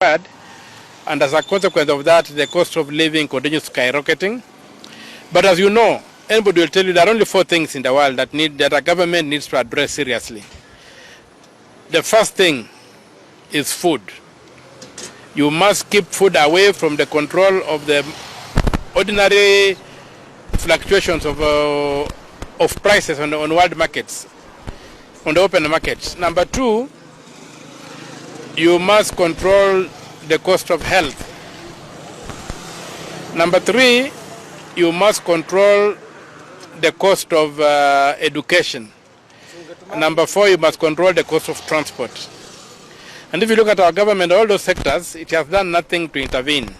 and as a consequence of that, the cost of living continues skyrocketing. But as you know, anybody will tell you there are only 4 things in the world that a government needs to address seriously. The first thing is food. You must keep food away from the control of the ordinary fluctuations of prices on world markets, on the open markets. Number 2, you must control the cost of health. Number 3, you must control the cost of education. Number 4, you must control the cost of transport. And if you look at our government, all those sectors, it has done nothing to intervene.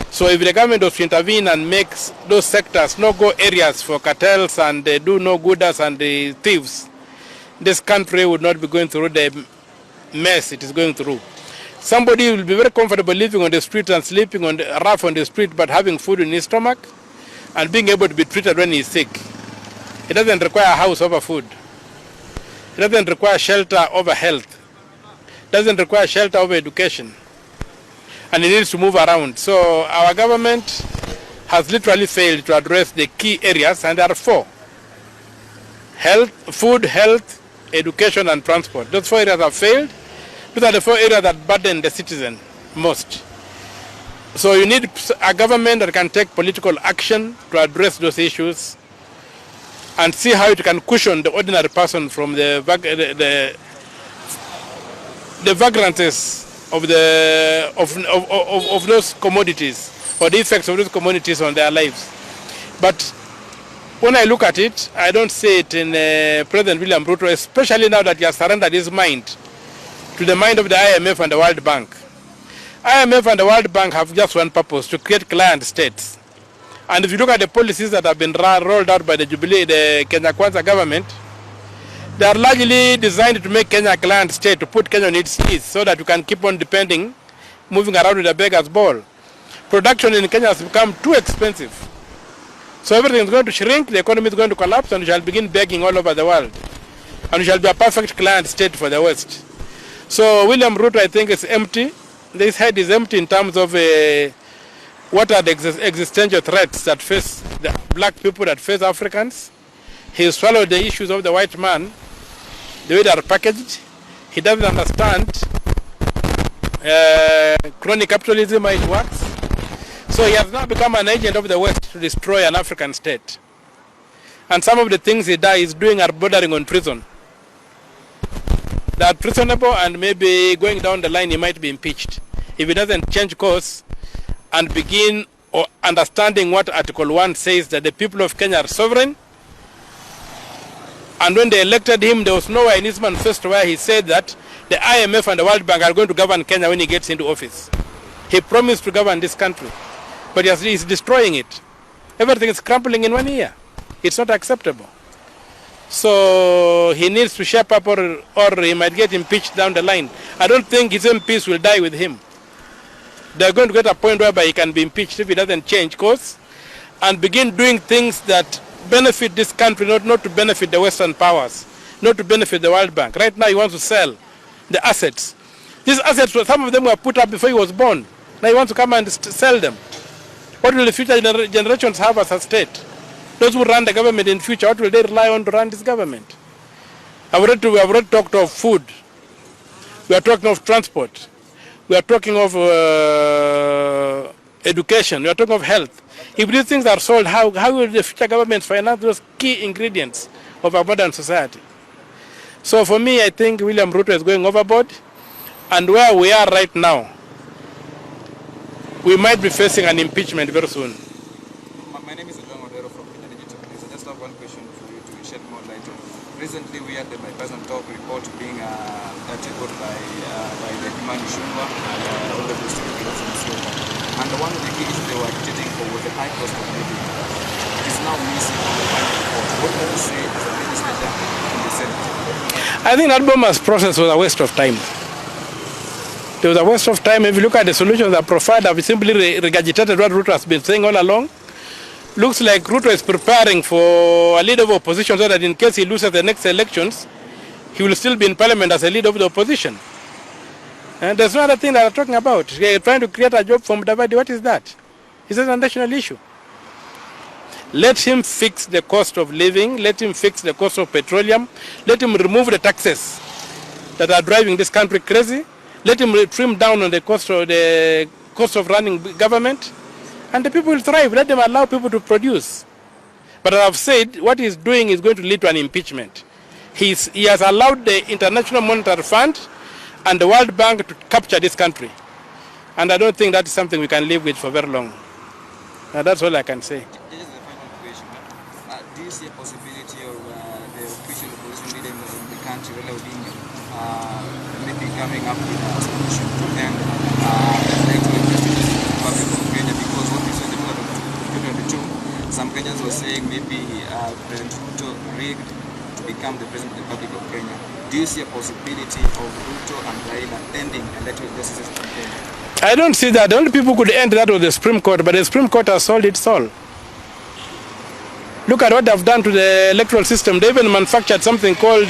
So if the government was to intervene and makes those sectors no-go areas for cartels and do no-gooders and the thieves, this country would not be going through the mess it is going through. Somebody will be very comfortable living on the street and sleeping on the rough on the street, but having food in his stomach and being able to be treated when he is sick. It doesn't require a house over food. It doesn't require shelter over health. It doesn't require shelter over education. And it needs to move around. So our government has literally failed to address the key areas, and there are 4. Food, health, education, and transport. Those 4 areas have failed. Those are the 4 areas that burden the citizen most. So you need a government that can take political action to address those issues and see how it can cushion the ordinary person from the vagrancies of those commodities, or the effects of those commodities on their lives. But when I look at it, I don't see it in President William Ruto, especially now that he has surrendered his mind to the mind of the IMF and the World Bank. IMF and the World Bank have just one purpose: to create client states. And if you look at the policies that have been rolled out by the Kenya Kwanza government, they are largely designed to make Kenya a client state, to put Kenya on its knees so that you can keep on moving around with a beggar's ball. Production in Kenya has become too expensive. So everything is going to shrink, the economy is going to collapse, and we shall begin begging all over the world. And we shall be a perfect client state for the West. So William Ruto, I think, is empty. This head is empty in terms of what are the existential threats that face the black people, that face Africans. He swallowed the issues of the white man, the way they are packaged. He doesn't understand crony capitalism, how it works. So he has now become an agent of the West to destroy an African state. And some of the things he is doing are bordering on treason. They are treasonable, and maybe going down the line he might be impeached if he doesn't change course and begin understanding what Article 1 says, that the people of Kenya are sovereign. And when they elected him, there was nowhere in his manifesto where he said that the IMF and the World Bank are going to govern Kenya when he gets into office. He promised to govern this country, but he's destroying it. Everything is crumbling in 1 year. It's not acceptable. So he needs to shape up, or he might get impeached down the line. I don't think his MPs will die with him. They're going to get a point whereby he can be impeached if he doesn't change course and begin doing things that benefit this country, not to benefit the Western powers, not to benefit the World Bank. Right now he wants to sell the assets. These assets, some of them were put up before he was born. Now he wants to come and sell them. What will the future generations have as a state? Those who run the government in future, what will they rely on to run this government? We have already talked of food. We are talking of transport. We are talking of education. We are talking of health. If these things are sold, how will the future governments finance those key ingredients of our modern society? So for me, I think William Ruto is going overboard. And where we are right now, we might be facing an impeachment very soon. My name is from Digital. I just have one question for you to shed more light on. Recently, we had the bipartisan talk report being tabled by the Human Shuma and all the distributors and so on. And one of the key issues they were agitating for was the high cost of living. It is now missing on the final report. What do you say as a legislator in the Senate? I think that Boma's process was a waste of time. It was a waste of time. If you look at the solutions that provide, I've simply regurgitated what Ruto has been saying all along. Looks like Ruto is preparing for a leader of opposition so that in case he loses the next elections, he will still be in parliament as a leader of the opposition. And there's no other thing that I'm talking about. They're trying to create a job for Mudavadi. What is that? Is that a national issue? Let him fix the cost of living. Let him fix the cost of petroleum. Let him remove the taxes that are driving this country crazy. Let him trim down on the cost of running government, and the people will thrive. Let them allow people to produce. But as I've said, what he's doing is going to lead to an impeachment. He has allowed the International Monetary Fund and the World Bank to capture this country. And I don't think that is something we can live with for very long. That's all I can say. This is the final question. Do you see a possibility of the official opposition leader in the country, Raila Odinga, maybe coming up with a solution to end electoral investigation in the Republic of Kenya? Because what we saw in the middle of 2022, some Kenyans were saying maybe President Ruto rigged to become the President of the Republic of Kenya. Do you see a possibility of Ruto and Raila ending electoral processes in Kenya? I don't see that. The only people who could end that was the Supreme Court, but the Supreme Court has sold its soul. Look at what they've done to the electoral system. They even manufactured something called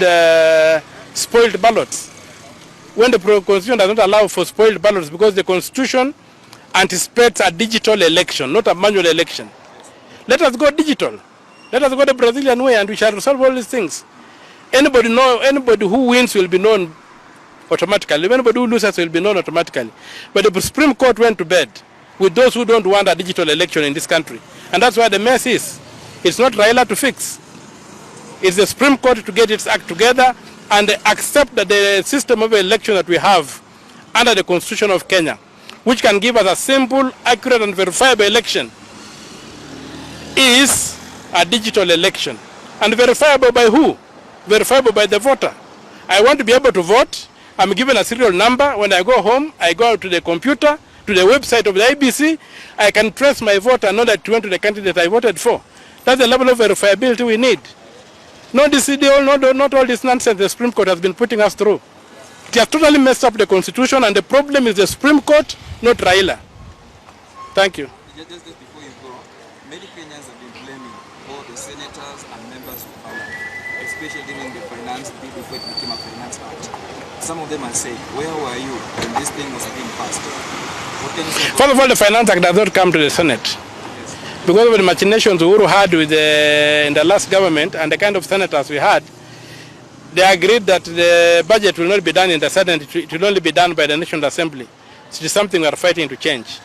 spoiled ballots. When the Constitution does not allow for spoiled ballots, because the Constitution anticipates a digital election, not a manual election. Let us go digital. Let us go the Brazilian way, and we shall resolve all these things. Anybody who wins will be known automatically. Anybody who loses will be known automatically. But the Supreme Court went to bed with those who don't want a digital election in this country. And that's why the mess is. It's not Raila to fix. It's the Supreme Court to get its act together and accept that the system of election that we have under the Constitution of Kenya, which can give us a simple, accurate and verifiable election, is a digital election. And verifiable by who? Verifiable by the voter. I want to be able to vote. I'm given a serial number. When I go home, I go to the computer, to the website of the IBC. I can trace my vote and know that it went to the candidate I voted for. That's the level of verifiability we need. Not all this nonsense the Supreme Court has been putting us through. It has totally messed up the Constitution, and the problem is the Supreme Court, not Raila. Thank you. Just before you go, many Kenyans have been blaming both the senators and members of parliament, especially during the finance bill before it became a finance act. Some of them are saying, where were you when this thing was being passed? What can you say? First of all, the finance act does not come to the Senate. Yes. Because of the machinations Uhuru had with in the last government and the kind of senators we had, they agreed that the budget will not be done in the Senate, it will only be done by the National Assembly. It is something we are fighting to change.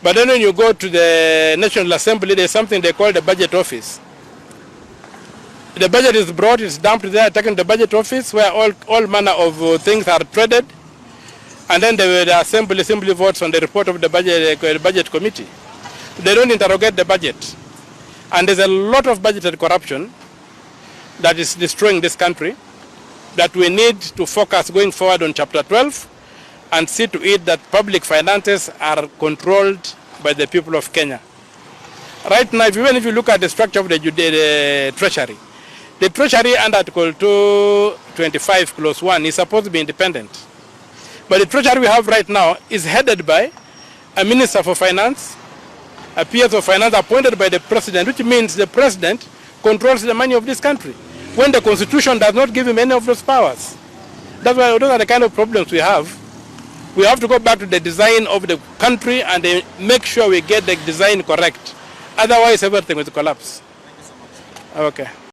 But then when you go to the National Assembly, there's something they call the budget office. The budget is brought, it's dumped there, taken to the budget office where all manner of things are traded, and then the assembly votes on the report of the budget committee. They don't interrogate the budget. And there's a lot of budgetary corruption that is destroying this country, that we need to focus going forward on Chapter 12 and see to it that public finances are controlled by the people of Kenya. Right now, even if you look at the structure of the Treasury, the Treasury under Article 225 Clause 1 is supposed to be independent. But the Treasury we have right now is headed by a Minister for Finance, a PS of Finance appointed by the President, which means the President controls the money of this country, when the Constitution does not give him any of those powers. That's why those are the kind of problems we have. We have to go back to the design of the country and make sure we get the design correct. Otherwise, everything will collapse. Thank you so much. Okay.